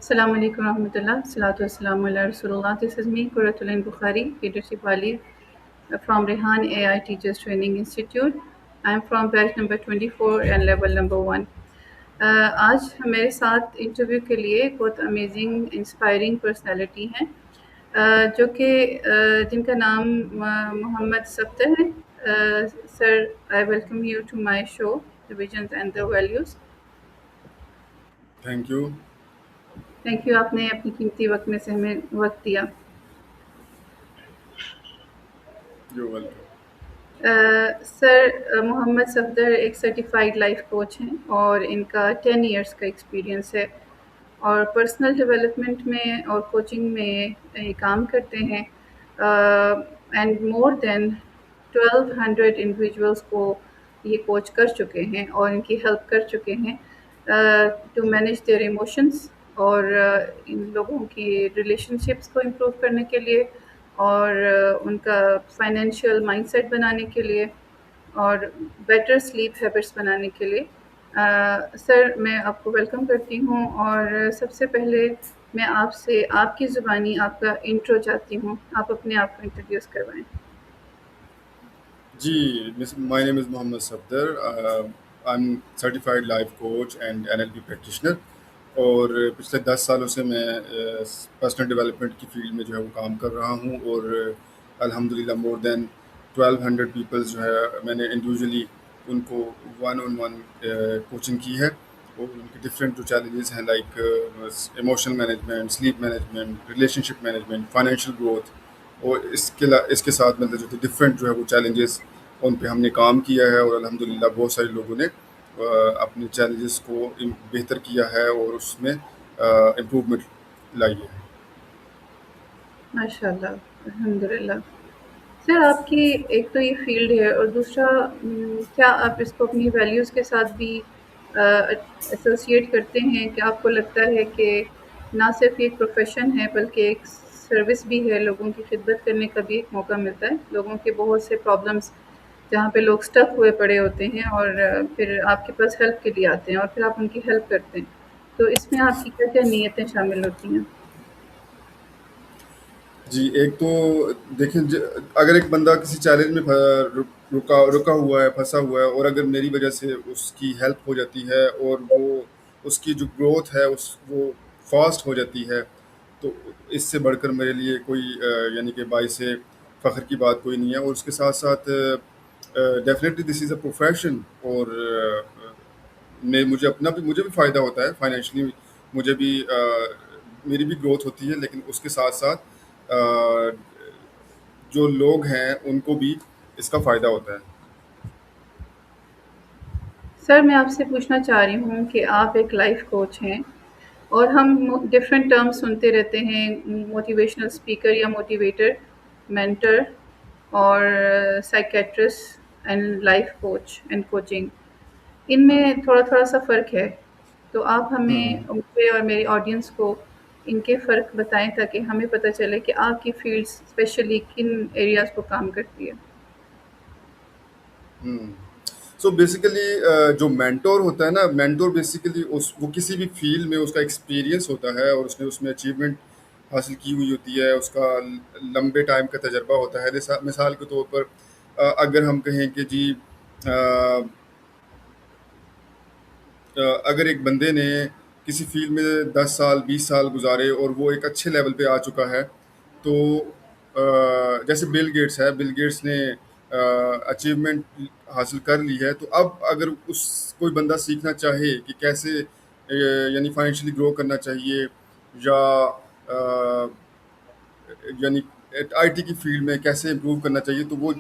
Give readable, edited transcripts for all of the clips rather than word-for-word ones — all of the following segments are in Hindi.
Assalamu alaikum warahmatullah. Salatu wassalamu ala Rasulullah. This is me, Quratulain Bukhari, Leadership Ali, from Rehan AI Teachers Training Institute. I am from batch number 24 and level number 1. आज मेरे साथ इंटरव्यू के लिए एक बहुत अमेजिंग इंस्पायरिंग पर्सनालिटी हैं, जो कि जिनका नाम मोहम्मद सफ्दर है। Sir, I welcome you to my show the visions and the values. Thank you. Thank you, आपने अपनी कीमती वक्त में से हमें वक्त दिया। You welcome. Sir, Mohammad Safdar एक सर्टिफाइड लाइफ कोच हैं और इनका 10 इयर्स का एक्सपीरियंस है और पर्सनल डेवलपमेंट में और कोचिंग में ये काम करते हैं एंड मोर देन 1200 इंडिविजुअल्स को ये कोच कर चुके हैं और इनकी हेल्प कर चुके हैं टू मैनेज देयर इमोशंस और इन लोगों की रिलेशनशिप्स को इम्प्रूव करने के लिए और उनका फाइनेंशियल माइंडसेट बनाने के लिए और बेटर स्लीप हैबिट्स बनाने के लिए। सर, मैं आपको वेलकम करती हूँ और सबसे पहले मैं आपसे आपकी ज़ुबानी आपका इंट्रो चाहती हूँ। आप अपने आप को इंट्रोड्यूस करवाएं। जी, my name is Mohammad Safdar. I am certified life coach and NLP practitioner और पिछले 10 सालों से मैं पर्सनल डेवलपमेंट की फील्ड में जो है वो काम कर रहा हूँ और अल्हम्दुलिल्लाह मोर देन 1200 पीपल्स जो है मैंने इंडिविजुअली उनको वन ऑन वन कोचिंग की है और उनके डिफरेंट जो चैलेंजेस हैं like emotional management, sleep management, relationship management, financial growth और इसके साथ मतलब जो डिफरेंट जो है वो चैलेंजेस उन पे हमने काम किया है और अल्हम्दुलिल्लाह बहुत सारे लोगों ने अपने चैलेंजेस को बेहतर किया है और उसमें इम्प्रूवमेंट लाई है। माशाल्लाह, अल्हम्दुलिल्लाह। सर, आपकी एक तो ये फ़ील्ड है और दूसरा क्या आप इसको अपनी वैल्यूज़ के साथ भी एसोसिएट करते हैं कि आपको लगता है कि ना सिर्फ़ ये एक प्रोफ़ेशन है बल्कि एक सर्विस भी है, लोगों की खिदमत करने का भी एक मौका मिलता है। लोगों के बहुत से प्रॉब्लम्स जहाँ पे लोग स्टक हुए पड़े होते हैं और फिर आपके पास हेल्प के लिए आते हैं और फिर आप उनकी हेल्प करते हैं। तो इसमें आपकी क्या-क्या नीयतें शामिल होती हैं? जी, एक तो देखिए अगर एक बंदा किसी चैलेंज में रुका रुका हुआ है, फंसा हुआ है और अगर मेरी वजह से उसकी हेल्प हो जाती है और वो उसकी जो ग्रोथ है वो फास्ट हो जाती है, तो इससे बढ़कर मेरे लिए कोई यानी कि बाइस फ़ख्र की बात कोई नहीं है। और उसके साथ साथ definitely this is a profession और मैं मुझे भी फ़ायदा होता है फाइनेंशियली। मुझे भी मेरी भी ग्रोथ होती है, लेकिन उसके साथ साथ जो लोग हैं उनको भी इसका फ़ायदा होता है। सर, मैं आपसे पूछना चाह रही हूँ कि आप एक लाइफ़ कोच हैं और हम डिफरेंट टर्म्स सुनते रहते हैं, मोटिवेशनल स्पीकर या मोटिवेटर, मेंटर और psychiatrist and life coach and coaching. इनमें थोड़ा-थोड़ा सा फ़र्क है। तो आप हुँ। हमें मुझे और मेरी ऑडियंस को इनके फ़र्क बताएँ ताकि हमें पता चले कि आपकी फ़ील्ड स्पेशली किन एरियाज़ को काम करती है? हुँ। सो बेसिकली जो मेंटर होता है ना, मेंटर बेसिकली उस वो किसी भी फ़ील्ड में उसका एक्सपीरियंस होता है और उसने उसमें अचीवमेंट हासिल की हुई होती है, उसका लंबे टाइम का तजर्बा होता है। जैसा मिसाल के तौर पर अगर हम कहें कि जी अगर एक बंदे ने किसी फील्ड में 10 साल 20 साल गुजारे और वो एक अच्छे लेवल पे आ चुका है, तो जैसे बिल गेट्स ने अचीवमेंट हासिल कर ली है, तो अब अगर उस कोई बंदा सीखना चाहे कि कैसे यानी फाइनेंशियली ग्रो करना चाहिए या यानी आईटी की फील्ड में कैसे इम्प्रूव करना चाहिए, तो वो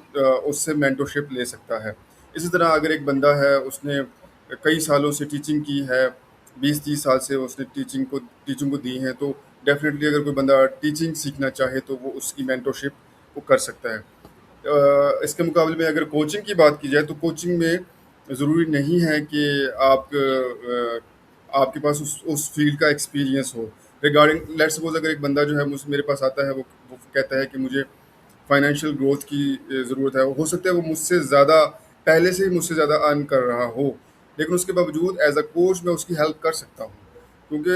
उससे मेंटरशिप ले सकता है। इसी तरह अगर एक बंदा है, उसने कई सालों से टीचिंग की है, 20-30 साल से उसने टीचिंग को दी है, तो डेफिनेटली अगर कोई बंदा टीचिंग सीखना चाहे तो वो उसकी मेंटरशिप वो कर सकता है। इसके मुकाबले में अगर कोचिंग की बात की जाए, तो कोचिंग में ज़रूरी नहीं है कि आपके पास उस फील्ड का एक्सपीरियंस हो। रिगार्डिंग लेट्स सपोज़ अगर एक बंदा जो है मेरे पास आता है, वो कहता है कि मुझे फाइनेंशियल ग्रोथ की ज़रूरत है। हो सकता है वो मुझसे ज़्यादा पहले से ही मुझसे ज़्यादा अर्न कर रहा हो, लेकिन उसके बावजूद एज़ अ कोच मैं उसकी हेल्प कर सकता हूँ, क्योंकि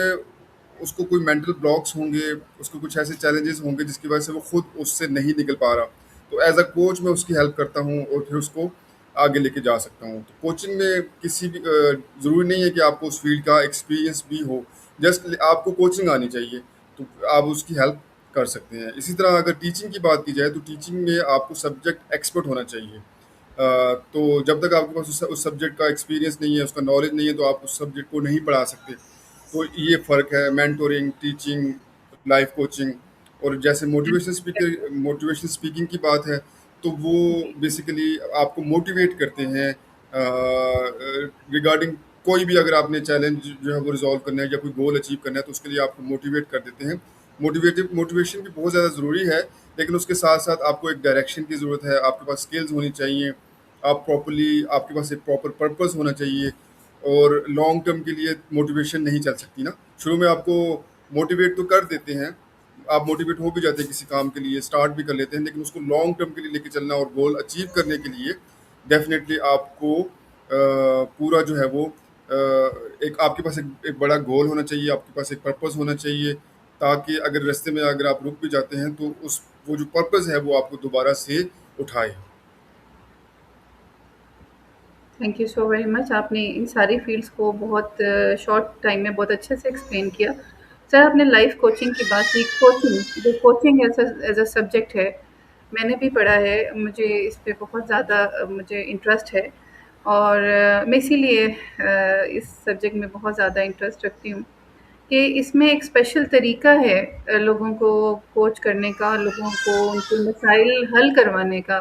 उसको कोई मेंटल ब्लॉक्स होंगे, उसको कुछ ऐसे चैलेंजेस होंगे जिसकी वजह से वो खुद उससे नहीं निकल पा रहा, तो एज अ कोच मैं उसकी हेल्प करता हूँ और फिर उसको आगे लेके जा सकता हूँ। तो कोचिंग में किसी भी ज़रूरी नहीं है कि आपको उस फील्ड का एक्सपीरियंस भी हो, जस्ट आपको कोचिंग आनी चाहिए, तो आप उसकी हेल्प कर सकते हैं। इसी तरह अगर टीचिंग की बात की जाए तो टीचिंग में आपको सब्जेक्ट एक्सपर्ट होना चाहिए। तो जब तक आपके पास उस सब्जेक्ट का एक्सपीरियंस नहीं है, उसका नॉलेज नहीं है, तो आप उस सब्जेक्ट को नहीं पढ़ा सकते। तो ये फ़र्क है मेंटोरिंग, टीचिंग, लाइफ कोचिंग। और जैसे मोटिवेशन स्पीकिंग की बात है, तो वो जी, बेसिकली आपको मोटिवेट करते हैं रिगार्डिंग कोई भी, अगर आपने चैलेंज जो है वो रिजॉल्व करना है या कोई गोल अचीव करना है, तो उसके लिए आपको मोटिवेट कर देते हैं। मोटिवेशन भी बहुत ज़्यादा ज़रूरी है, लेकिन उसके साथ साथ आपको एक डायरेक्शन की ज़रूरत है, आपके पास स्किल्स होनी चाहिए, आप प्रॉपरली आपके पास एक प्रॉपर पर्पस होना चाहिए। और लॉन्ग टर्म के लिए मोटिवेशन नहीं चल सकती ना। शुरू में आपको मोटिवेट तो कर देते हैं, आप मोटिवेट हो भी जाते हैं किसी काम के लिए, स्टार्ट भी कर लेते हैं, लेकिन उसको लॉन्ग टर्म के लिए लेके चलना और गोल अचीव करने के लिए डेफिनेटली आपको पूरा जो है वो एक आपके पास एक बड़ा गोल होना चाहिए, आपके पास एक पर्पस होना चाहिए, ताकि अगर रास्ते में अगर आप रुक भी जाते हैं तो उस वो जो पर्पस है वो आपको दोबारा से उठाए। Thank you so very much. आपने इन सारी फ़ील्ड्स को बहुत शॉर्ट टाइम में बहुत अच्छे से एक्सप्लेन किया। सर, आपने लाइफ़ कोचिंग की बात की। कोचिंग एज़ अ सब्जेक्ट है, मैंने भी पढ़ा है, मुझे इस पे बहुत ज़्यादा मुझे इंटरेस्ट है और मैं इसीलिए इस सब्जेक्ट में बहुत ज़्यादा इंटरेस्ट रखती हूँ कि इसमें एक स्पेशल तरीका है लोगों को कोच करने का, लोगों को उनके मसाइल हल करवाने का।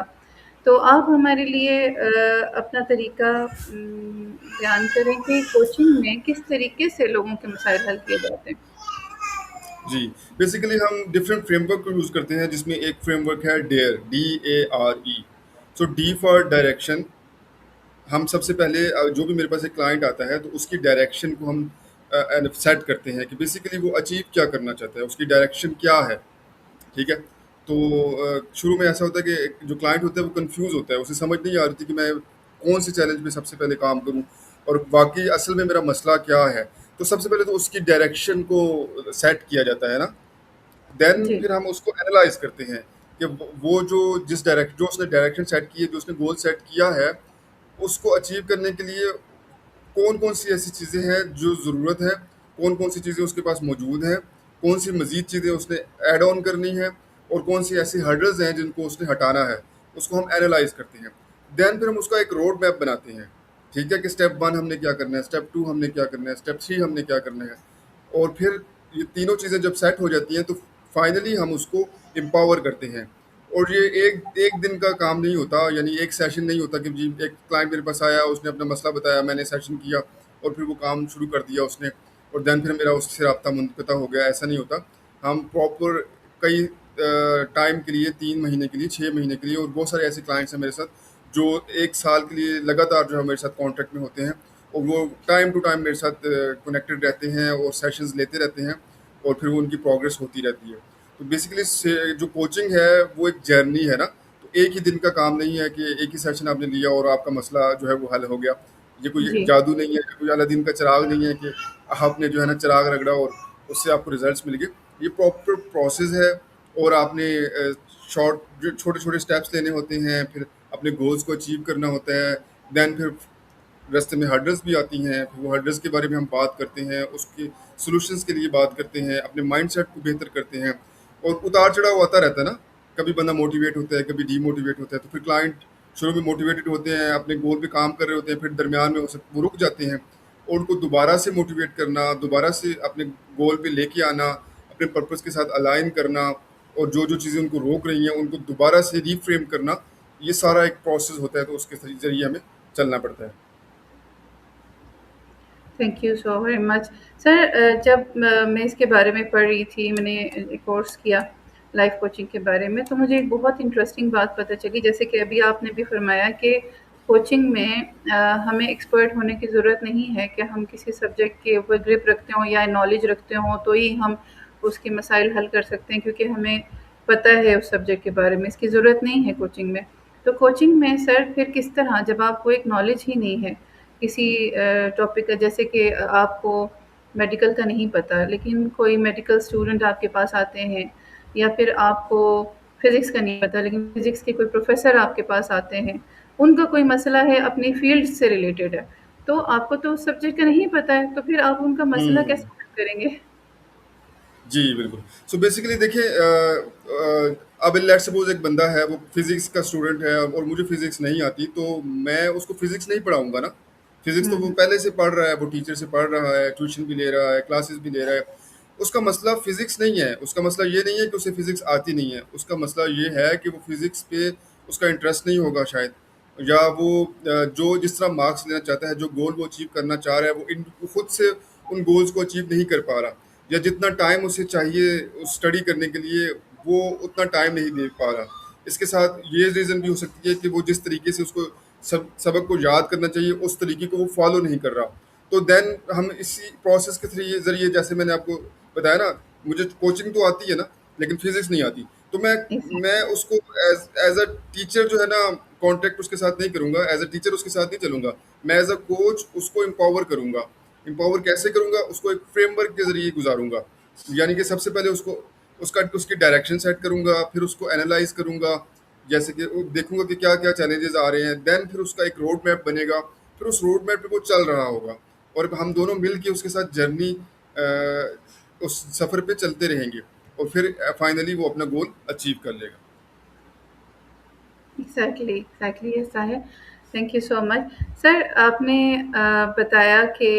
तो आप हमारे लिए अपना तरीका बयान करें कि कोचिंग में किस तरीके से लोगों के मसाइल हल किए जाते हैं? जी, बेसिकली हम डिफरेंट फ्रेमवर्क को यूज़ करते हैं, जिसमें एक फ्रेमवर्क है dare, DARE। So D for direction. हम सबसे पहले जो भी मेरे पास एक क्लाइंट आता है तो उसकी डायरेक्शन को हम सेट करते हैं कि बेसिकली वो अचीव क्या करना चाहता है, उसकी डायरेक्शन क्या है। ठीक है? तो शुरू में ऐसा होता है कि एक जो क्लाइंट होता है वो कन्फ्यूज़ होता है, उसे समझ नहीं आ रही थी कि मैं कौन से चैलेंज पे सबसे पहले काम करूँ और वाक़ई असल में मेरा मसला क्या है। तो सबसे पहले तो उसकी डायरेक्शन को सेट किया जाता है ना, देन जी, फिर हम उसको एनालाइज़ करते हैं कि वो जो उसने डायरेक्शन सेट की है, जो उसने गोल सेट किया है, उसको अचीव करने के लिए कौन-कौन सी ऐसी चीज़ें हैं जो ज़रूरत है, कौन-कौन सी चीज़ें उसके पास मौजूद हैं, कौन सी मज़ीद चीज़ें उसने ऐड ऑन करनी है और कौन सी ऐसी हर्डल्स हैं जिनको उसने हटाना है, उसको हम एनालाइज़ करते हैं। देन फिर हम उसका एक रोड मैप बनाते हैं, ठीक है? कि स्टेप 1 हमने क्या करना है, स्टेप 2 हमने क्या करना है, स्टेप 3 हमने क्या करना है। और फिर ये तीनों चीज़ें जब सेट हो जाती हैं तो फाइनली हम उसको एम्पावर करते हैं। और ये एक एक दिन का काम नहीं होता, यानी एक सेशन नहीं होता कि जी एक क्लाइंट मेरे पास आया, उसने अपना मसला बताया, मैंने सेशन किया और फिर वो काम शुरू कर दिया उसने और देन फिर मेरा उससे रब्ता मुनक़ता हो गया, ऐसा नहीं होता। हम प्रॉपर कई टाइम के लिए, 3 महीने के लिए, 6 महीने के लिए, और बहुत सारे ऐसे क्लाइंट्स हैं मेरे साथ जो 1 साल के लिए लगातार जो है मेरे साथ कॉन्टैक्ट में होते हैं और वो टाइम टू टाइम मेरे साथ कनेक्टेड रहते हैं और सेशंस लेते रहते हैं और फिर वो उनकी प्रोग्रेस होती रहती है। तो बेसिकली से जो कोचिंग है वो एक जर्नी है ना, तो एक ही दिन का काम नहीं है कि एक ही सेशन आपने लिया और आपका मसला जो है वो हल हो गया। ये कोई जी। जादू नहीं है, ये कोई अलादीन का चिराग नहीं है कि आपने जो है ना चिराग रगड़ा और उससे आपको रिजल्ट्स मिल गए। ये प्रॉपर प्रोसेस है और आपने शॉर्ट जो छोटे-छोटे स्टेप्स लेने होते हैं, फिर अपने गोल्स को अचीव करना होता है। देन फिर रास्ते में हर्डल्स भी आती हैं, फिर वो हर्डल्स के बारे में हम बात करते हैं, उसके सॉल्यूशंस के लिए बात करते हैं, अपने माइंडसेट को बेहतर करते हैं और उतार-चढ़ाव आता रहता है ना, कभी बंदा मोटिवेट होता है, कभी डीमोटिवेट होता है, तो फिर क्लाइंट शुरू में मोटिवेटेड होते हैं, अपने गोल पे काम कर रहे होते हैं, फिर दरमियान में वो रुक जाते हैं और उनको दोबारा से मोटिवेट करना, दोबारा से अपने गोल पे लेके आना, अपने पर्पस के साथ अलाइन करना और जो-जो चीज़ें उनको रोक रही हैं, उनको दोबारा से रीफ्रेम करना, ये सारा एक प्रोसेस होता है, तो उसके ज़रिए हमें चलना पड़ता है। Thank you so very much. Sir, जब मैं इसके बारे में पढ़ रही थी, मैंने एक कोर्स किया लाइफ कोचिंग के बारे में, तो मुझे एक बहुत इंटरेस्टिंग बात पता चली। जैसे कि अभी आपने भी फरमाया कि कोचिंग में हमें एक्सपर्ट होने की ज़रूरत नहीं है कि हम किसी सब्जेक्ट के ऊपर ग्रिप रखते हों या नॉलेज रखते हों तो ही हम उसके मसाइल हल कर सकते हैं, क्योंकि हमें पता है उस सब्जेक्ट के बारे में, इसकी ज़रूरत नहीं है कोचिंग में। तो कोचिंग में सर फिर किस तरह, जब आपको एक नॉलेज ही नहीं है किसी टॉपिक का, जैसे कि आपको मेडिकल का नहीं पता, लेकिन कोई मेडिकल स्टूडेंट आपके पास आते हैं, या फिर आपको फिज़िक्स का नहीं पता लेकिन फिज़िक्स के कोई प्रोफ़ेसर आपके पास आते हैं, उनका कोई मसला है अपनी फ़ील्ड से रिलेटेड है, तो आपको तो उस सब्जेक्ट का नहीं पता है, तो फिर आप उनका मसला हुँ। कैसे हल करेंगे? जी, बिल्कुल। सो बेसिकली देखिए अब लेट्स सपोज़ एक बंदा है, वो फ़िज़िक्स का स्टूडेंट है और मुझे फ़िज़िक्स नहीं आती, तो मैं उसको फ़िज़िक्स नहीं पढ़ाऊँगा ना। फ़िज़िक्स हुँ, तो वो हुँ। पहले से पढ़ रहा है, वो टीचर से पढ़ रहा है, ट्यूशन भी ले रहा है, क्लासेस भी ले रहा है। उसका मसला फ़िज़िक्स नहीं है, उसका मसला ये नहीं है कि उसे फ़िज़िक्स आती नहीं है, उसका मसला ये है कि वो फ़िज़िक्स पे उसका इंटरेस्ट नहीं होगा शायद, या वो जो जिस तरह मार्क्स लेना चाहता है, जो गोल वो अचीव करना चाह रहा है, वो खुद से उन गोल्स को अचीव नहीं कर पा रहा। या जितना टाइम उसे चाहिए उस स्टडी करने के लिए, वो उतना टाइम नहीं दे पा रहा। इसके साथ ये रीज़न भी हो सकती है कि वो जिस तरीके से उसको सबक को याद करना चाहिए, उस तरीके को वो फॉलो नहीं कर रहा। तो देन हम इसी प्रोसेस के ज़रिए, जैसे मैंने आपको बताया ना, मुझे कोचिंग तो आती है ना, लेकिन फिजिक्स नहीं आती। तो मैं एग्ज़ैक्टली। उसको एज एज अ टीचर जो है ना, कॉन्टेक्ट उसके साथ नहीं करूंगा, एज अ टीचर उसके साथ नहीं चलूंगा। मैं एज अ कोच उसको एम्पावर करूंगा। एम्पावर कैसे करूंगा? उसको एक फ्रेमवर्क के ज़रिए गुज़ारूँगा। यानी कि सबसे पहले उसको उसकी डायरेक्शन सेट करूँगा, फिर उसको एनालाइज़ करूँगा, जैसे कि वो देखूँगा कि क्या-क्या चैलेंजेज़ आ रहे हैं, देन फिर उसका एक रोड मैप बनेगा, फिर उस रोड मैप पे वो चल रहा होगा और हम दोनों मिल के उसके साथ जर्नी उस सफ़र पे चलते रहेंगे और फिर फाइनली वो अपना गोल अचीव कर लेगा। एग्ज़ैक्टली, एग्ज़ैक्टली ऐसा है। Thank you so much. Sir, आपने बताया कि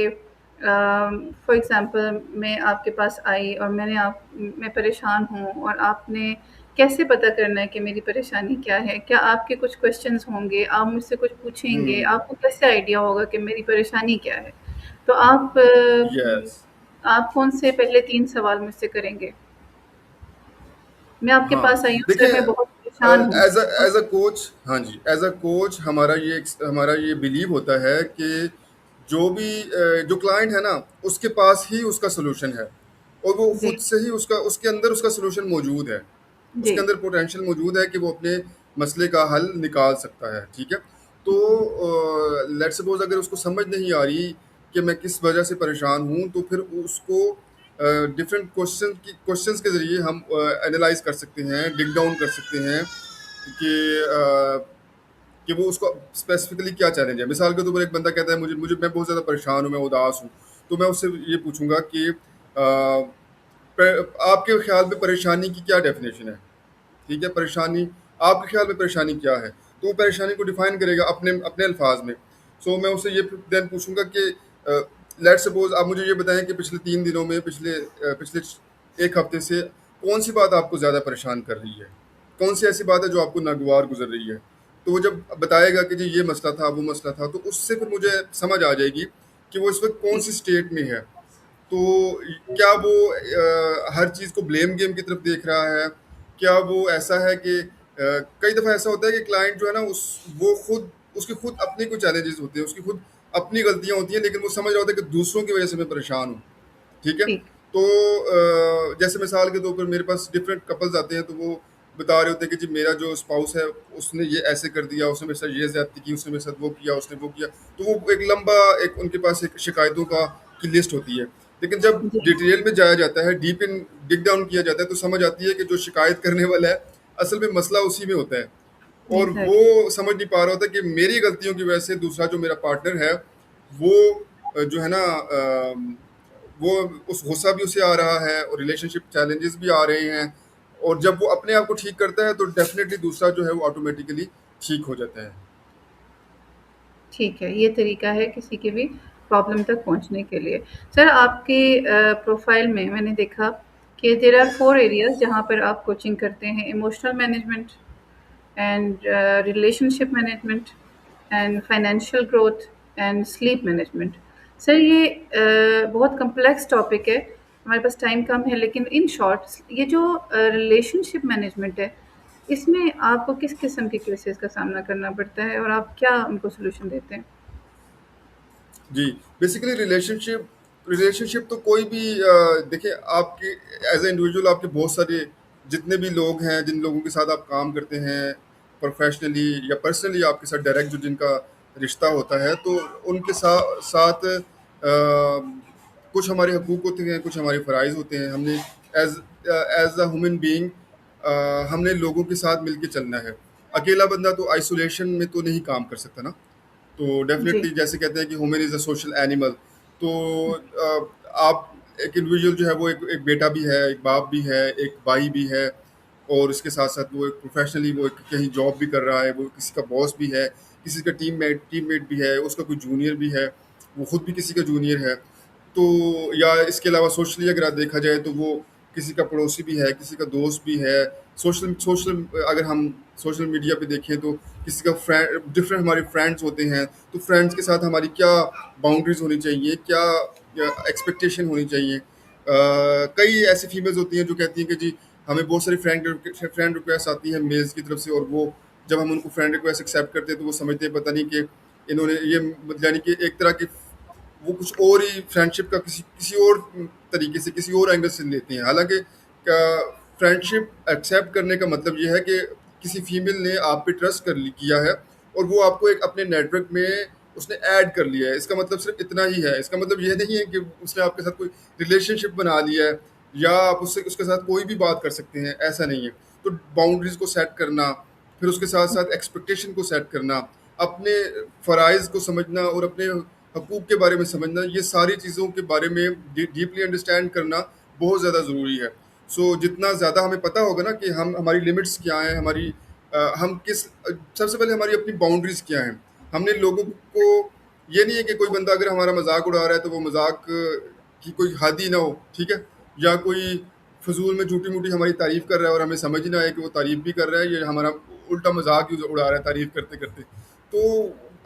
फॉर एग्ज़ाम्पल मैं आपके पास आई और मैं परेशान हूँ, और आपने कैसे पता करना है कि मेरी परेशानी क्या है? क्या आपके कुछ क्वेश्चन्स होंगे, आप मुझसे कुछ पूछेंगे, हुँ, आपको कैसे आइडिया होगा कि मेरी परेशानी क्या है? तो यस। आप कौन-से पहले 3 सवाल मुझसे करेंगे? मैं आपके हाँ, पास आई हूँ सर, देखिए मैं बहुत परेशान हूँ। एज़ अ कोच, हाँ जी, एज़ अ कोच हमारा ये बिलीव होता है कि जो क्लाइंट है ना, उसके पास ही उसका सॉल्यूशन है और वो जी, खुद से ही उसके अंदर उसका सॉल्यूशन मौजूद है। जी, उसके अंदर पोटेंशियल मौजूद है कि वो अपने मसले का हल निकाल सकता है, ठीक है? तो लेट्स सपोज़ अगर उसको समझ नहीं आ रही कि मैं किस वजह से परेशान हूँ, तो फिर उसको डिफरेंट क्वेश्चंस के ज़रिए हम एनालाइज़ कर सकते हैं, डिग डाउन कर सकते हैं कि कि वो उसको स्पेसिफिकली क्या चैलेंज है। मिसाल के तौर पर एक बंदा कहता है, मुझे मुझे मैं बहुत ज़्यादा परेशान हूँ, मैं उदास हूँ। तो मैं उससे ये पूछूँगा कि आपके ख्याल में परेशानी की क्या डेफिनेशन है? ठीक है, परेशानी आपके ख्याल में परेशानी क्या है? तो वो परेशानी को डिफाइन करेगा अपने अपने अल्फाज में। सो मैं उससे ये देन पूछूंगा कि लेट्स सपोज आप मुझे ये बताएं कि पिछले 3 दिनों में, पिछले एक हफ्ते से कौन सी बात आपको ज़्यादा परेशान कर रही है? कौन सी ऐसी बात है जो आपको नागवार गुजर रही है? तो वो जब बताएगा कि जी ये मसला था, वो मसला था, तो उससे फिर मुझे समझ आ जाएगी कि वो इस वक्त कौन जी, सी स्टेट में है। तो क्या वो हर चीज़ को ब्लेम गेम की तरफ देख रहा है? क्या वो ऐसा है कि कई दफ़ा ऐसा होता है कि क्लाइंट जो है ना, वो खुद उसके खुद अपने कोई चैलेंजेस होते हैं, उसकी खुद अपनी गलतियाँ होती हैं, लेकिन वो समझ रहा होता है कि दूसरों की वजह से मैं परेशान हूँ। ठीक है? ठीक, तो जैसे मिसाल के तौर पर मेरे पास डिफरेंट कपल्स आते हैं, तो वो बता रहे होते हैं कि जी मेरा जो स्पाउस है, उसने ये ऐसे कर दिया, उसने मेरे साथ ये ज़्यादती की, उसने मेरे साथ वो किया, उसने वो किया। तो वो एक लंबा एक उनके पास एक शिकायतों का की लिस्ट होती है। लेकिन जब जी, डिटेल में जाया जाता है, डिग डाउन किया जाता है, तो समझ आती है कि जो शिकायत करने वाला है, असल में मसला उसी में होता है। और वो एग्ज़ैक्टली, समझ नहीं पा रहा होता कि मेरी गलतियों की वजह से दूसरा जो मेरा पार्टनर है, वो जो है ना वो उस गुस्सा भी उसे आ रहा है और रिलेशनशिप चैलेंजेस भी आ रहे हैं। और जब वो अपने आप को ठीक करता है, तो डेफिनेटली दूसरा जो है वो ऑटोमेटिकली ठीक हो जाता है। ठीक है, ये तरीका है किसी की भी प्रॉब्लम तक पहुँचने के लिए। सर, आपके प्रोफ़ाइल में मैंने देखा कि देयर आर 4 एरियाज़ जहाँ पर आप कोचिंग करते हैं: emotional management, and relationship management, and financial growth, and sleep management. Sir, ये बहुत कम्प्लेक्स टॉपिक है, हमारे पास टाइम कम है, लेकिन इन शॉर्ट ये जो रिलेशनशिप मैनेजमेंट है, इसमें आपको किस किस्म के केसेस का सामना करना पड़ता है और आप क्या उनको सोल्यूशन देते हैं? जी, बेसिकली रिलेशनशिप तो कोई भी देखिए, आपकी एज ए इंडिविजुअल आपके बहुत सारे जितने भी लोग हैं, जिन लोगों के साथ आप काम करते हैं प्रोफेशनली या पर्सनली, आपके साथ डायरेक्ट जो जिनका रिश्ता होता है, तो उनके साथ कुछ हमारे हकूक़ होते हैं, कुछ हमारे फ़राइज़ होते हैं। हमने as as a human being हमने लोगों के साथ मिल के चलना है। अकेला बंदा तो आइसोलेशन में तो नहीं काम कर सकता ना। तो जी, डेफ़िनेटली जैसे कहते हैं कि human is a social animal. तो आप एक इंडिविजुअल जो है वो एक बेटा भी है, एक बाप भी है, एक भाई भी है, और इसके साथ-साथ वो एक प्रोफ़ेशनली वो एक कहीं जॉब भी कर रहा है, वो किसी का बॉस भी है, किसी का टीममेट भी है, उसका कोई जूनियर भी है, वो खुद भी किसी का जूनियर है। तो या इसके अलावा सोशली अगर देखा जाए तो वो किसी का पड़ोसी भी है, किसी का दोस्त भी है। सोशल सोशल अगर हम सोशल मीडिया पे देखें तो किसी का फ्रेंड, डिफरेंट हमारे फ्रेंड्स होते हैं, तो फ्रेंड्स के साथ हमारी क्या बाउंड्रीज़ होनी चाहिए, क्या एक्सपेक्टेशन होनी चाहिए। कई ऐसी फीमेल्स होती हैं जो कहती हैं कि जी हमें बहुत सारी फ्रेंड रिक्वेस्ट आती हैं मेल्स की तरफ से, और वो जब हम उनको फ्रेंड रिक्वेस्ट एक्सेप्ट करते हैं तो वो समझते हैं पता नहीं कि इन्होंने ये यानी कि एक तरह की वो कुछ और ही फ्रेंडशिप का किसी किसी और तरीके से, किसी और एंगल से लेते हैं। हालाँकि फ्रेंडशिप एक्सेप्ट करने का मतलब ये है कि किसी फीमेल ने आप पे ट्रस्ट किया है, और वो आपको एक अपने नेटवर्क में उसने ऐड कर लिया है। इसका मतलब सिर्फ़ इतना ही है। इसका मतलब ये नहीं है कि उसने आपके साथ कोई रिलेशनशिप बना लिया है, या आप उससे उसके साथ कोई भी बात कर सकते हैं, ऐसा नहीं है। तो बाउंड्रीज़ को सेट करना, फिर उसके साथ-साथ एक्सपेक्टेशन को सेट करना, अपने फ़राइज़ को समझना और अपने हकूक़ के बारे में समझना, ये सारी चीज़ों के बारे में डीपली अंडरस्टैंड करना बहुत ज़्यादा ज़रूरी है। सो जितना ज़्यादा हमें पता होगा ना कि हम हमारी लिमिट्स क्या हैं, हम सबसे पहले हमारी अपनी बाउंड्रीज़ क्या हैं। हमने लोगों को, ये नहीं है कि कोई बंदा अगर हमारा मज़ाक उड़ा रहा है तो वो मज़ाक की कोई हद ही ना हो, ठीक है? या कोई फ़िज़ूल में झूठी-मूठी हमारी तारीफ़ कर रहा है और हमें समझ ही ना आए कि वो तारीफ़ भी कर रहा है, ये हमारा उल्टा मज़ाक ही उड़ा रहा है तारीफ़ करते-करते। तो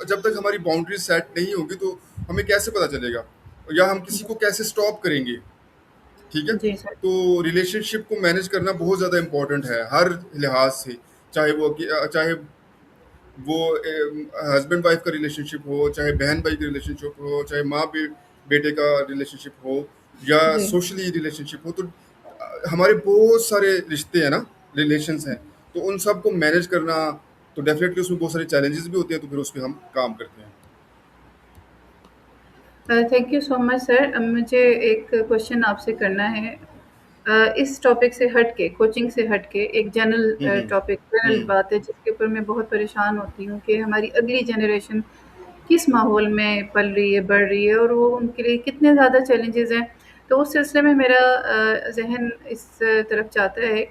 जब तक हमारी बाउंड्री सेट नहीं होगी तो हमें कैसे पता चलेगा, या हम किसी को कैसे स्टॉप करेंगे, ठीक है? जी सर। तो रिलेशनशिप को मैनेज करना बहुत ज़्यादा इम्पोर्टेंट है हर लिहाज से। चाहे वो हस्बैंड वाइफ का रिलेशनशिप हो, चाहे बहन भाई का रिलेशनशिप हो, चाहे माँ बेटे का रिलेशनशिप हो, या जी। सोशली रिलेशनशिप हो। तो हमारे बहुत सारे रिश्ते हैं ना, रिलेशंस हैं। तो उन सब को मैनेज करना, तो डेफिनेटली उसमें बहुत सारे चैलेंजेस भी होते हैं, तो फिर उस पे हम काम करते हैं। Thank you so much sir. अब मुझे एक क्वेश्चन आपसे करना है। इस टॉपिक से हट के, कोचिंग से हट के एक हुँ, जनरल हुँ। टॉपिक, जनरल हुँ, बात है जिसके ऊपर मैं बहुत परेशान होती हूँ कि हमारी अगली जनरेशन किस माहौल में पल रही है, बढ़ रही है और वो उनके लिए कितने ज़्यादा चैलेंजेस हैं। तो उस सिलसिले में मेरा ज़हन इस तरफ जाता है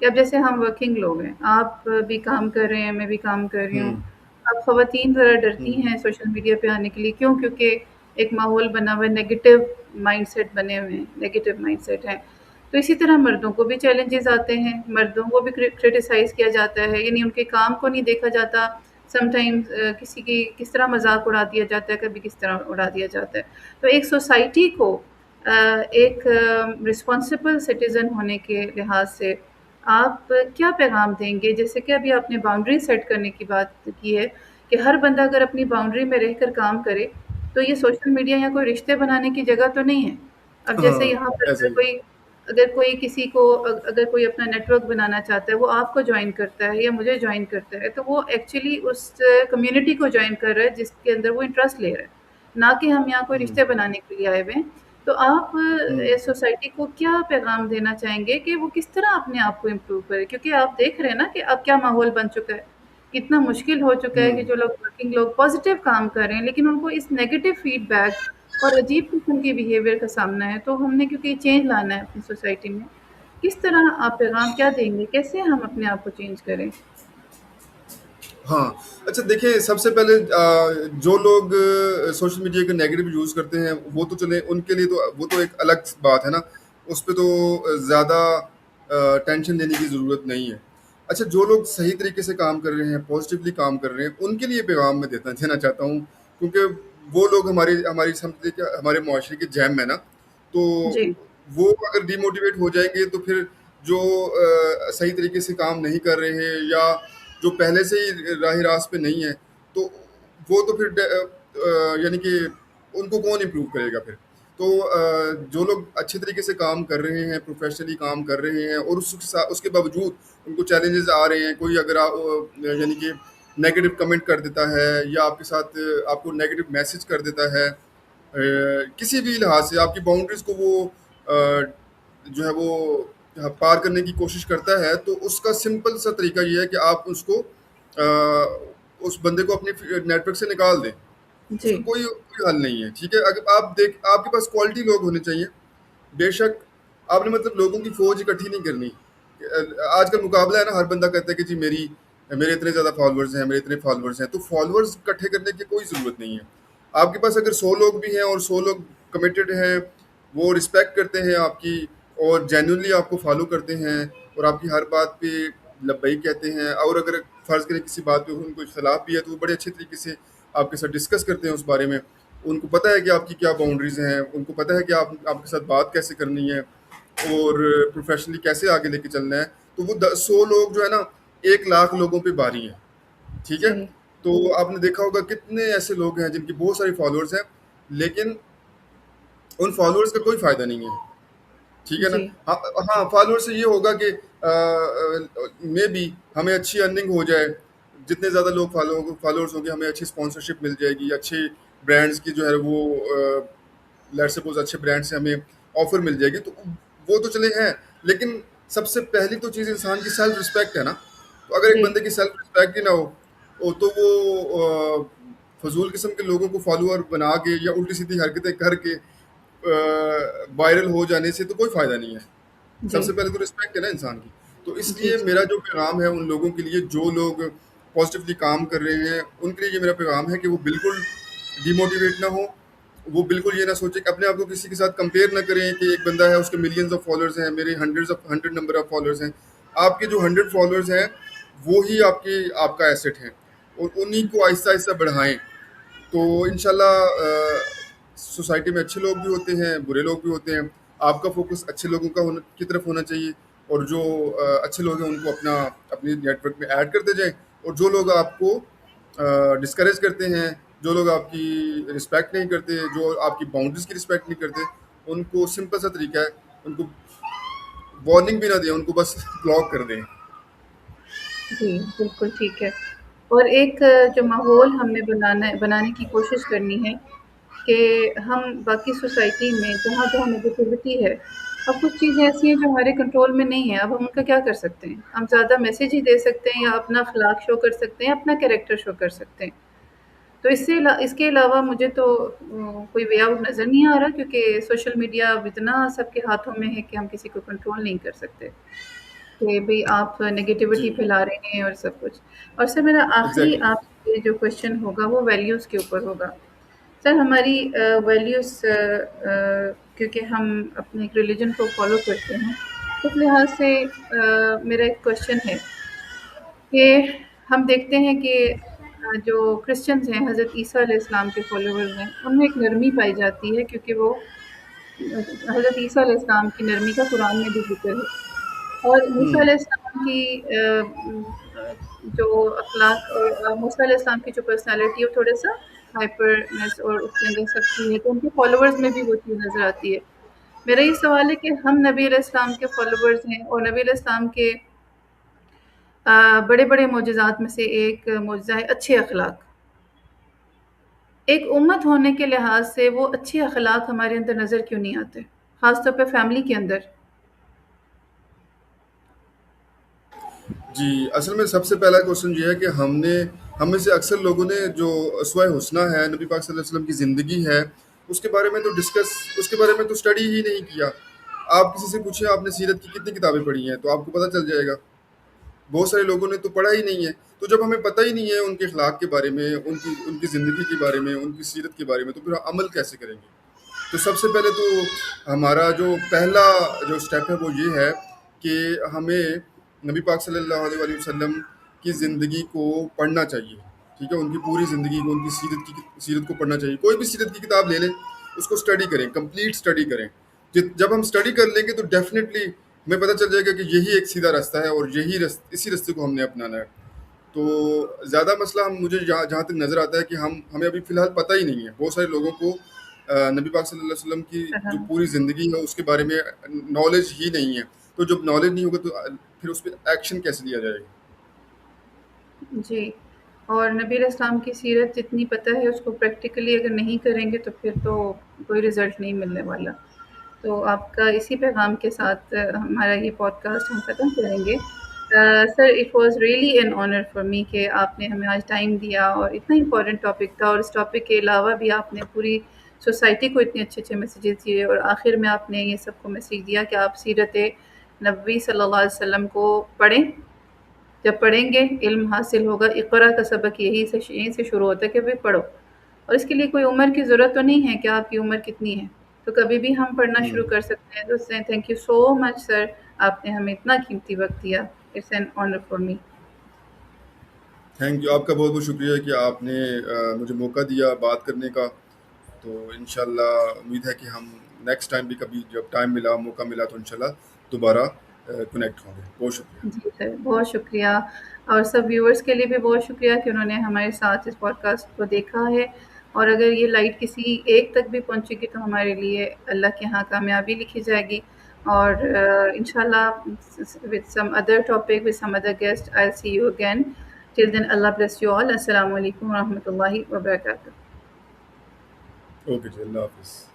कि अब जैसे हम वर्किंग लोग हैं, आप भी काम कर रहे हैं, मैं भी काम कर रही हुँ, हूँ। अब ख़वातीन ज़रा डरती हुँ, हैं सोशल मीडिया पे आने के लिए, क्यों? क्योंकि एक माहौल बना हुआ है, नेगेटिव माइंडसेट बने हुए हैं, नेगेटिव माइंडसेट हैं। तो इसी तरह मर्दों को भी चैलेंजेस आते हैं, मर्दों को भी क्रिटिसाइज़ किया जाता है, यानी उनके काम को नहीं देखा जाता। समटाइम्स किसी की किस तरह मज़ाक उड़ा दिया जाता है, कभी किस तरह उड़ा दिया जाता है। तो एक सोसाइटी को एक रिस्पॉन्सिबल सिटीज़न होने के लिहाज से आप क्या पैगाम देंगे? जैसे कि अभी आपने बाउंड्री सेट करने की बात की है कि हर बंदा अगर अपनी बाउंड्री में रहकर काम करे, तो ये सोशल मीडिया या कोई रिश्ते बनाने की जगह तो नहीं है। अब जैसे हाँ, यहाँ पर ऐसा ही। अगर कोई किसी को अगर कोई अपना नेटवर्क बनाना चाहता है, वो आपको जॉइन करता है या मुझे जॉइन करता है, तो वो एक्चुअली उस कम्युनिटी को जॉइन कर रहा है जिसके अंदर वो इंटरेस्ट ले रहा है, ना कि हम यहाँ कोई हुँ, रिश्ते बनाने के लिए आए हुए हैं। तो आप हुँ, सोसाइटी को क्या पैगाम देना चाहेंगे कि वो किस तरह अपने आप को इम्प्रूव करे? क्योंकि आप देख रहे हैं ना कि अब क्या माहौल बन चुका है। कितना मुश्किल हो चुका है हुँ। कि जो लोग वर्किंग लोग पॉज़िटिव काम कर रहे हैं, लेकिन उनको इस नेगेटिव फीडबैक और अजीब किस्म के बिहेवियर का सामना है। तो हमने क्योंकि चेंज लाना है अपनी सोसाइटी में, किस तरह आप पैगाम क्या देंगे? कैसे हम अपने आप को चेंज करें? हाँ, अच्छा देखिए, सबसे पहले जो लोग सोशल मीडिया का नेगेटिव यूज़ करते हैं, वो तो चलें, उनके लिए तो वो तो एक अलग बात है ना, उस पे तो ज़्यादा टेंशन लेने की ज़रूरत नहीं है। अच्छा, जो लोग सही तरीके से काम कर रहे हैं, पॉज़िटिवली काम कर रहे हैं, उनके लिए पैगाम मैं देना चाहता हूँ, क्योंकि वो लोग हमारी हमारी समझ लीजिए कि हमारे मुआशरे की जैम है ना, तो जी, वो अगर डिमोटिवेट हो जाएँगे तो फिर जो सही तरीके से काम नहीं कर रहे हैं, या जो पहले से ही राह-रास्त पे नहीं है, तो वो तो फिर यानी कि उनको कौन इम्प्रूव करेगा फिर? तो जो लोग अच्छे तरीके से काम कर रहे हैं, प्रोफ़ेशनली काम कर रहे हैं, और उसके बावजूद उनको चैलेंजेस आ रहे हैं, कोई अगर यानी कि नेगेटिव कमेंट कर देता है, या आपके साथ आपको नेगेटिव मैसेज कर देता है, किसी भी लिहाज से आपकी बाउंड्रीज़ को वो जो है वो पार करने की कोशिश करता है, तो उसका सिंपल सा तरीका ये है कि आप उसको उस बंदे को अपने नेटवर्क से निकाल दें। जी। उसका कोई हल नहीं है, ठीक है? अगर आप देख आपके पास क्वालिटी लोग होने चाहिए। बेशक आपने मतलब लोगों की फ़ौज इकट्ठी नहीं करनी। आजकल मुकाबला है ना, हर बंदा कहता है कि जी मेरे इतने ज़्यादा फॉलोअर्स हैं, मेरे इतने फॉलोअर्स हैं। तो फॉलोअर्स इकट्ठे करने की कोई ज़रूरत नहीं है। आपके पास अगर 100 लोग भी हैं और 100 लोग कमिटेड हैं, वो रिस्पेक्ट करते हैं आपकी और जेन्युइनली आपको फॉलो करते हैं और आपकी हर बात पे लब्बैक कहते हैं, और अगर फ़र्ज़ करें किसी बात पे उनको इख्तिलाफ़ भी है, तो वो बड़े अच्छे तरीके से आपके साथ डिस्कस करते हैं उस बारे में। उनको पता है कि आपकी क्या बाउंड्रीज़ हैं, उनको पता है कि आप आपके साथ बात कैसे करनी है और प्रोफ़ेशनली कैसे आगे लेके चलना है। तो वो 100 लोग जो है ना, 1 लाख लोगों पे भारी हैं, ठीक है? जी। तो आपने देखा होगा कितने ऐसे लोग हैं जिनकी बहुत सारे फॉलोअर्स हैं, लेकिन उन फॉलोअर्स का कोई फ़ायदा नहीं है। ठीक है ना? जी। हाँ, हाँ, फॉलोअर से ये होगा कि मे बी हमें अच्छी अर्निंग हो जाए, जितने ज़्यादा लोग फॉलोअर्स होंगे हमें अच्छी स्पॉन्सरशिप मिल जाएगी, अच्छे ब्रांड्स की जो है वो लेट्स सपोज अच्छे ब्रांड से हमें ऑफर मिल जाएगी, तो वो तो चले हैं, लेकिन सबसे पहली तो चीज़ इंसान की सेल्फ रिस्पेक्ट है ना। तो अगर एक जी। बंदे की सेल्फ रिस्पेक्ट ही ना हो, तो वो फजूल किस्म के लोगों को फॉलोअर बना के या उल्टी सीधी हरकतें करके वायरल हो जाने से तो कोई फ़ायदा नहीं है। जी। सबसे पहले तो रिस्पेक्ट है ना इंसान की। तो जी। इसलिए मेरा जो पैगाम है उन लोगों के लिए जो लोग पॉजिटिवली काम कर रहे हैं, उनके लिए ये मेरा पैगाम है कि वो बिल्कुल डिमोटिवेट ना हो। वो बिल्कुल ये ना सोचे कि अपने आप को किसी के साथ कंपेयर ना करें कि एक बंदा है उसके मिलियंस ऑफ फॉलोअर्स हैं, मेरे हंड्रेड नंबर ऑफ फॉलोअर्स हैं। आपके जो 100 फॉलोअर्स हैं, वो ही आपका एसेट है और उन्हीं को आहिस्ता-आहिस्ता बढ़ाएँ। तो इंशाल्लाह सोसाइटी में अच्छे लोग भी होते हैं, बुरे लोग भी होते हैं। आपका फ़ोकस अच्छे लोगों का होना की तरफ होना चाहिए और जो अच्छे लोग हैं उनको अपनी नेटवर्क में ऐड करते जाएँ, और जो लोग आपको डिस्करेज करते हैं, जो लोग आपकी रिस्पेक्ट नहीं करते, जो आपकी बाउंड्रीज़ की रिस्पेक्ट नहीं करते, उनको सिंपल सा तरीका है, उनको वार्निंग भी ना दें, उनको बस ब्लॉक कर दें। जी, बिल्कुल ठीक है। और एक जो माहौल हमने बनाने की कोशिश करनी है कि हम बाकी सोसाइटी में जहाँ-जहाँ नेगेटिविटी है, अब कुछ चीज़ें ऐसी हैं जो हमारे कंट्रोल में नहीं है, अब हम उनका क्या कर सकते हैं? हम ज़्यादा मैसेज ही दे सकते हैं या अपना अखलाक शो कर सकते हैं, अपना कैरेक्टर शो कर सकते हैं। तो इसके अलावा मुझे तो कोई वे आउट नज़र नहीं आ रहा, क्योंकि सोशल मीडिया अब इतना सबके हाथों में है कि हम किसी को कंट्रोल नहीं कर सकते। कि भई आप जी, नेगेटिविटी फैला रहे हैं और सब कुछ। और सर, मेरा आखिरी एग्ज़ैक्टली। आपसे जो क्वेश्चन होगा वो वैल्यूज़ के ऊपर होगा। सर, हमारी वैल्यूज़ क्योंकि हम अपने एक रिलिजन को फ़ॉलो करते हैं, उस लिहाज से मेरा एक क्वेश्चन है कि हम देखते हैं कि जो क्रिश्चियंस हैं, हज़रत ईसा अलैहिस्सलाम के फ़ॉलोवर्स हैं, उनमें एक नरमी पाई जाती है, क्योंकि वो हज़रत ईसा अलैहिस्सलाम की नरमी का कुरान में भी ज़िक्र है। और मूसा हुँ, अलैहिस्सलाम की जो अखलाक और मूसा अलैहिस्सलाम की जो पर्सनैलिटी है वो थोड़ा-सा हाइपरनेस और उसके अंदर सख्ती है, तो उनके फॉलोवर्स में भी वो चीज़ नज़र आती है। मेरा ये सवाल है कि हम नबी अलैहिस्सलाम के फॉलोवर्स हैं और नबी अलैहिस्सलाम के बड़े-बड़े मोजज़ात में से एक मोजज़ा है अच्छे अखलाक। एक उम्मत होने के लिहाज से वो अच्छे अखलाक हमारे अंदर नज़र क्यों नहीं आते? ख़ास तौर पे फैमिली के अंदर। जी, असल में सबसे पहला क्वेश्चन ये है कि हम में से अक्सर लोगों ने जो अस्वा हुस्ना है, नबी पाक सल्लल्लाहु अलैहि वसल्लम की ज़िंदगी है, उसके बारे में तो स्टडी ही नहीं किया। आप किसी से पूछिए आपने सीरत की कितनी किताबें पढ़ी हैं, तो आपको पता चल जाएगा। बहुत सारे लोगों ने तो पढ़ा ही नहीं है। तो जब हमें पता ही नहीं है उनके अखलाक के बारे में, उनकी उनकी ज़िंदगी के बारे में, उनकी सीरत के बारे में, तो फिर अमल कैसे करेंगे? तो सबसे पहले तो हमारा जो पहला जो स्टेप है वो ये है कि हमें नबी पाक सल्लल्लाहु अलैहि वसल्लम की ज़िंदगी को पढ़ना चाहिए। ठीक है? उनकी पूरी ज़िंदगी को, उनकी सीरत को पढ़ना चाहिए। कोई भी सीरत की किताब ले लें, उसको स्टडी करें, कंप्लीट स्टडी करें। जब हम स्टडी कर लेंगे तो डेफ़िनेटली हमें पता चल जाएगा कि यही एक सीधा रास्ता है और इसी रास्ते को हमने अपनाना है। तो ज़्यादा मसला हम मुझे जहाँ जहाँ तक नज़र आता है कि हमें अभी फ़िलहाल पता ही नहीं है। बहुत सारे लोगों को नबी पाक सल्लल्लाहु अलैहि वसल्लम की जो हाँ, पूरी ज़िंदगी है उसके बारे में नॉलेज ही नहीं है। तो जब नॉलेज नहीं होगा तो फिर उस पे एक्शन कैसे लिया जाएगा? जी। और नबी अलैहिस्सलाम की सीरत जितनी पता है उसको प्रैक्टिकली अगर नहीं करेंगे तो फिर तो कोई रिज़ल्ट नहीं मिलने वाला। तो आपका इसी पैगाम के साथ हमारा ये पॉडकास्ट हम ख़त्म करेंगे। Sir, it was really an honour for me कि आपने हमें आज टाइम दिया और इतना इम्पोर्टेंट टॉपिक था, और इस टॉपिक के अलावा भी आपने पूरी सोसाइटी को इतने अच्छे-अच्छे मैसेजेस दिए, और आखिर में आपने ये सबको मैसेज दिया कि आप सीरत नबी सल्लल्लाहु अलैहि वसल्लम को पढ़ें। जब पढ़ेंगे इल्म हासिल होगा। इक़रा का सबक यहीं से शुरू होता है कि भाई पढ़ो, और इसके लिए कोई उम्र की ज़रूरत तो नहीं है कि आपकी उम्र कितनी है, तो कभी भी हम पढ़ना शुरू हुँ। कर सकते हैं। तो से thank you so much sir, आपने हमें इतना कीमती वक्त दिया। It's an honour for me. Thank you, आपका बहुत-बहुत शुक्रिया कि आपने मुझे मौका दिया बात करने का। तो इंशाल्लाह उम्मीद है कि हम नेक्स्ट टाइम भी कभी जब टाइम मिला, मौका मिला तो इंशाल्लाह दोबारा कनेक्ट होंगे। बहुत शुक्रिया। जी सर, बहुत शुक्रिया। और सब व्यूअर्स के लिए भी बहुत शुक्रिया कि उन्होंने हमारे साथ इस पॉडकास्ट को देखा है, और अगर ये लाइट किसी एक तक भी पहुंचेगी तो हमारे लिए अल्लाह के यहाँ कामयाबी लिखी जाएगी। और इंशाल्लाह with some other topic with some other guest I see you again. Till then अल्लाह ब्लेस यू ऑल। अस्सलाम वालेकुम व रहमतुल्लाहि व बरकातहू। ओके जी, अल्लाह हाफ़िज़।